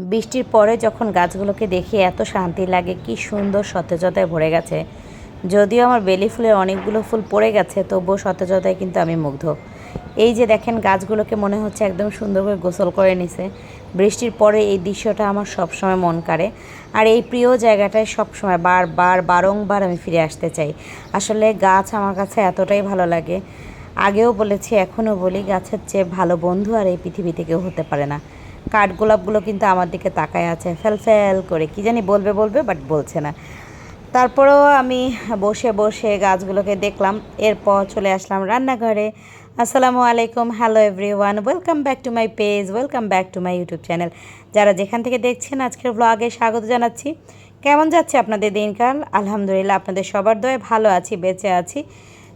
বৃষ্টির পরে যখন গাছগুলোকে দেখি এত শান্তি লাগে, কি সুন্দর সতেজতায় ভরে গেছে। যদিও আমার বেলি ফুলের অনেকগুলো ফুল পড়ে গেছে, তবুও সতেজতায় কিন্তু আমি মুগ্ধ। এই যে দেখেন, গাছগুলোকে মনে হচ্ছে একদম সুন্দর করে গোসল করে নিছে। বৃষ্টির পরে এই দৃশ্যটা আমার সবসময় মন কাড়ে। আর এই প্রিয় জায়গাটায় সবসময় বারংবার আমি ফিরে আসতে চাই। আসলে গাছ আমার কাছে এতটাই ভালো লাগে। আগেও বলেছি, এখনও বলি, গাছের চেয়ে ভালো বন্ধু আর এই পৃথিবীতে কেউ হতে পারে না। কাঠগোলাপগুলো কিন্তু আমার দিকে তাকায় আছে ফ্যাল ফ্যাল করে, কি জানি বলবে বাট বলছে না। তারপরেও আমি বসে বসে গাছগুলোকে দেখলাম। এরপর চলে আসলাম রান্নাঘরে। আসসালামু আলাইকুম, hello everyone, welcome back to my page, welcome back to my YouTube channel. যারা যেখান থেকে দেখছেন আজকের ব্লগে স্বাগত জানাচ্ছি। কেমন যাচ্ছে আপনাদের দিনকাল? আলহামদুলিল্লাহ, আপনাদের সবার দয়ে ভালো আছি, বেঁচে আছি।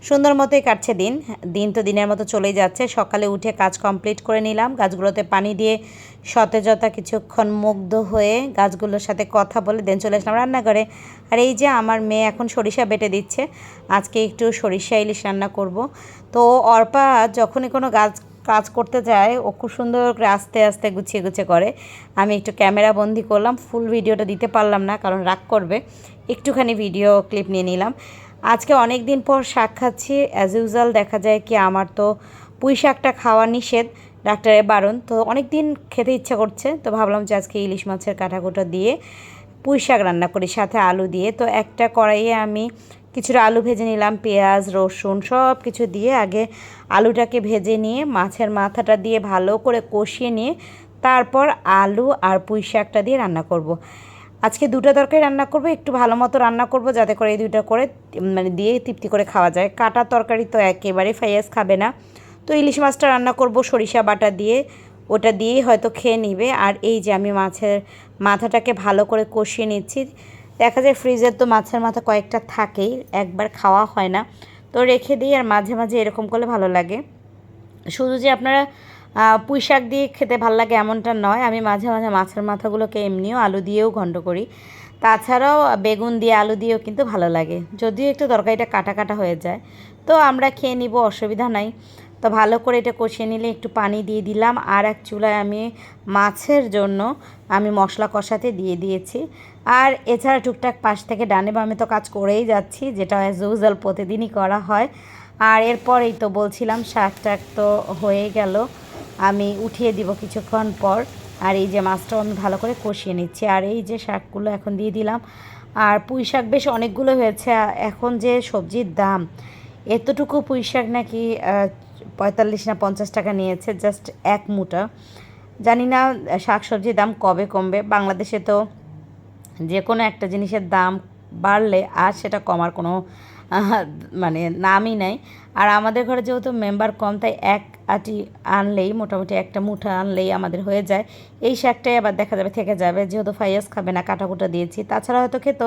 সুন্দর মতোই কাটছে দিন। দিন তো দিনের মতো চলেই যাচ্ছে। সকালে উঠে কাজ কমপ্লিট করে নিলাম, গাছগুলোতে পানি দিয়ে সতেজতা কিছুক্ষণ মুগ্ধ হয়ে গাছগুলোর সাথে কথা বলে দেন চলে আসলাম রান্নাঘরে। আর এই যে আমার মেয়ে এখন সরিষা বেটে দিচ্ছে। আজকে একটু সরিষা ইলিশ রান্না করব। তো অর্পা যখনই কোনো কাজ করতে যায়, ও খুব সুন্দর করে আস্তে আস্তে গুছিয়ে গুছিয়ে করে। আমি একটু ক্যামেরা বন্দি করলাম, ফুল ভিডিওটা দিতে পারলাম না কারণ রাগ করবে। একটুখানি ভিডিও ক্লিপ নিয়ে নিলাম। আজকে অনেক দিন পর শাক খাচ্ছি। অ্যাজ ইউজুয়াল দেখা যায় কি, আমার তো পুঁই শাকটা খাওয়া নিষেধ, ডাক্তারের বারণ। তো অনেক দিন খেতে ইচ্ছা করছে, তো ভাবলাম যে আজকে ইলিশ মাছের কাঁটাকুটা দিয়ে পুঁই শাক রান্না করি সাথে আলু দিয়ে। তো একটা কড়াইয়ে আমি কিছুটা আলু ভেজে নিলাম, পেঁয়াজ রসুন সব কিছু দিয়ে আগে আলুটাকে ভেজে নিয়ে মাছের মাথাটা দিয়ে ভালো করে কষিয়ে নিয়ে তারপর আলু আর পুঁই শাকটা দিয়ে রান্না করব। আজকে দুটো তরকারি রান্না করব, একটু ভালো মতো রান্না করব যাতে করে এই দুটো করে দিয়ে তৃপ্তি করে খাওয়া যায়। কাটা তরকারি তো একেবারে ফাইয়াস খাবে না। তো ইলিশ মাছটা রান্না করব সরিষা বাটা দিয়ে, ওটা দিয়েই হয়তো খেয়ে নিবে। আর এই যে আমি মাছের মাথাটাকে ভালো করে কষিয়ে নিচ্ছি। দেখা যায় ফ্রিজের তো মাছের মাথা কয়েকটা থাকেই, একবার খাওয়া হয় না, তো রেখে দিই। আর মাঝে মাঝে এরকম করলে ভালো লাগে। শুধু যে আপনারা পুঁই শাক দিয়ে খেতে ভালো লাগে এমনটা নয়, আমি মাঝে মাঝে মাছের মাথাগুলোকে এমনিও আলু দিয়েও ঘন্ট করি। তাছাড়াও বেগুন দিয়ে আলু দিয়েও কিন্তু ভালো লাগে, যদিও একটু তরকারিটা কাটা কাটা হয়ে যায়। তো আমরা খেয়ে নিব, অসুবিধা নাই। তো ভালো করে এটা কষিয়ে নিলে একটু পানি দিয়ে দিলাম। আর এক চুলায় আমি মাছের জন্য আমি মশলা কষাতে দিয়ে দিয়েছি। আর এছাড়া টুকটাক পাশ থেকে ডানে বামে তো কাজ করেই যাচ্ছি, যেটা অ্যাজ ইউজুয়াল প্রতিদিনই করা হয়। আর এরপরেই তো বলছিলাম শাক টাক তো হয়ে গেল, আমি উঠিয়ে দিব কিছুক্ষণ পর। আর এই যে মাছটাও আমি ভালো করে কষিয়ে নিচ্ছি। আর এই যে শাকগুলো এখন দিয়ে দিলাম। আর পুঁই শাক বেশ অনেকগুলো হয়েছে। এখন যে সবজির দাম, এতটুকু পুঁই শাক নাকি 45 না 50 টাকা নিয়েছে জাস্ট এক মুঠা। জানি না শাক সবজির দাম কবে কমবে। বাংলাদেশে তো যে কোনো একটা জিনিসের দাম বাড়লে আর সেটা কমার কোনো আহ, মানে নামই নাই। আর আমাদের ঘরে যেহেতু মেম্বার কম, তাই এক আটি আনলেই, মোটামুটি একটা মুঠা আনলেই আমাদের হয়ে যায়। এই শাকটাই আবার দেখা যাবে থেকে যাবে, যেহেতু ফাইয়াস খাবে না, কাটাকুটা দিয়েছি। তাছাড়া হয়তো খেত,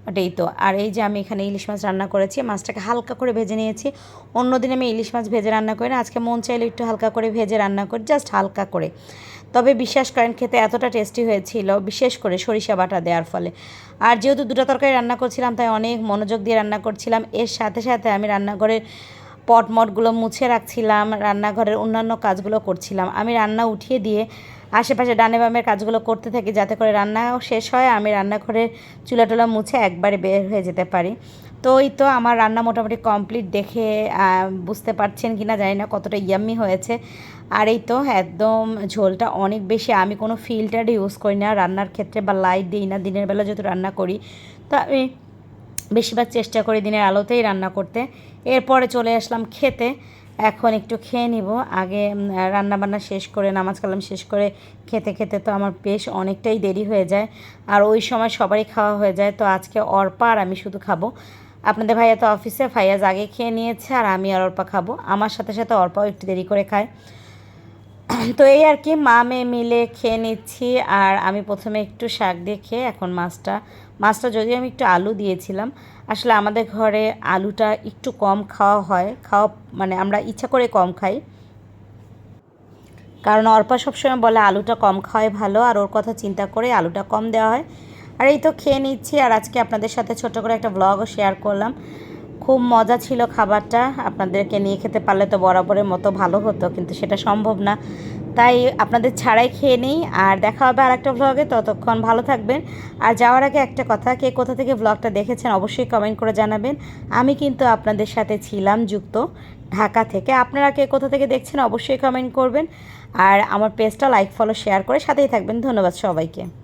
বাট এই তো। আর এই যে আমি এখানে ইলিশ মাছ রান্না করেছি, মাছটাকে হালকা করে ভেজে নিয়েছি। অন্যদিন আমি ইলিশ মাছ ভেজে রান্না করি না, আজকে মন চাইলে একটু হালকা করে ভেজে রান্না করি, জাস্ট হালকা করে। তবে বিশ্বাস করেন, খেতে এতটা টেস্টি হয়েছিল, বিশেষ করে সরিষা বাটা দেওয়ার ফলে। আর যেহেতু দুটো তরকারি রান্না করছিলাম, তাই অনেক মনোযোগ দিয়ে রান্না করছিলাম। এর সাথে সাথে আমি রান্নাঘরের পটমটগুলো মুছে রাখছিলাম, রান্নাঘরের অন্যান্য কাজগুলো করছিলাম। আমি রান্না উঠিয়ে দিয়ে আশেপাশে ডানে বামের কাজগুলো করতে থাকি, যাতে করে রান্নাও শেষ হয়, আমি রান্নাঘরের চুলা টুলা মুছে একবারে বের হয়ে যেতে পারি। তো এই তো আমার রান্না মোটামুটি কমপ্লিট। দেখে বুঝতে পারছেন কি না জানি না কতটা ইয়াম্মি হয়েছে। আর এই তো একদম ঝোলটা অনেক বেশি। আমি কোনো ফিল্টার ইউজ করি না রান্নার ক্ষেত্রে, বা লাইট দিই না। দিনের বেলা যেহেতু রান্না করি, তো আমি বেশিরভাগ চেষ্টা করি দিনের আলোতেই রান্না করতে। এরপরে চলে আসলাম খেতে। এখন একটু খেয়ে নিব। আগে রান্নাবান্না শেষ করে, নামাজ কালাম শেষ করে খেতে খেতে তো আমার বেশ অনেকটাই দেরি হয়ে যায়। আর ওই সময় সবারই খাওয়া হয়ে যায়। তো আজকে অর্পা আর আমি শুধু খাবো। আপনাদের ভাইয়া তো অফিসে, ফাইয়াজ আগে খেয়ে নিয়েছে, আর আমি আর অর্পা খাবো। আমার সাথে সাথে অর্পাও একটু দেরি করে খায়। তো এই আর কি, মা মেয়ে মিলে খেয়ে নিচ্ছি। আর আমি প্রথমে একটু শাক দিয়ে খেয়ে এখন মাছটা যদিও আমি একটু আলু দিয়েছিলাম। আসলে আমাদের ঘরে আলুটা একটু কম খাওয়া হয়, মানে আমরা ইচ্ছা করে কম খাই, কারণ অর্পা সবসময় বলে আলুটা কম খাওয়াই ভালো, আর ওর কথা চিন্তা করে আলুটা কম দেওয়া হয়। আর এই তো খেয়ে নিচ্ছি। আর আজকে আপনাদের সাথে ছোট করে একটা ব্লগও শেয়ার করলাম। খুব মজা ছিল খাবারটা। আপনাদেরকে নিয়ে খেতে পারলে তো বরাবরের মতো ভালো হতো, কিন্তু সেটা সম্ভব না। তাই আপনাদের ছাড়াই খেয়ে নিই, আর দেখা হবে আর একটা ব্লগে। ততক্ষণ ভালো থাকবেন। আর যাওয়ার আগে একটা কথা, কে কোথা থেকে ব্লগটা দেখেছেন অবশ্যই কমেন্ট করে জানাবেন। আমি কিন্তু আপনাদের সাথে ছিলাম যুক্ত ঢাকা থেকে। আপনারা কে কোথা থেকে দেখছেন অবশ্যই কমেন্ট করবেন। আর আমার পেজটা লাইক ফলো শেয়ার করে সাথেই থাকবেন। ধন্যবাদ সবাইকে।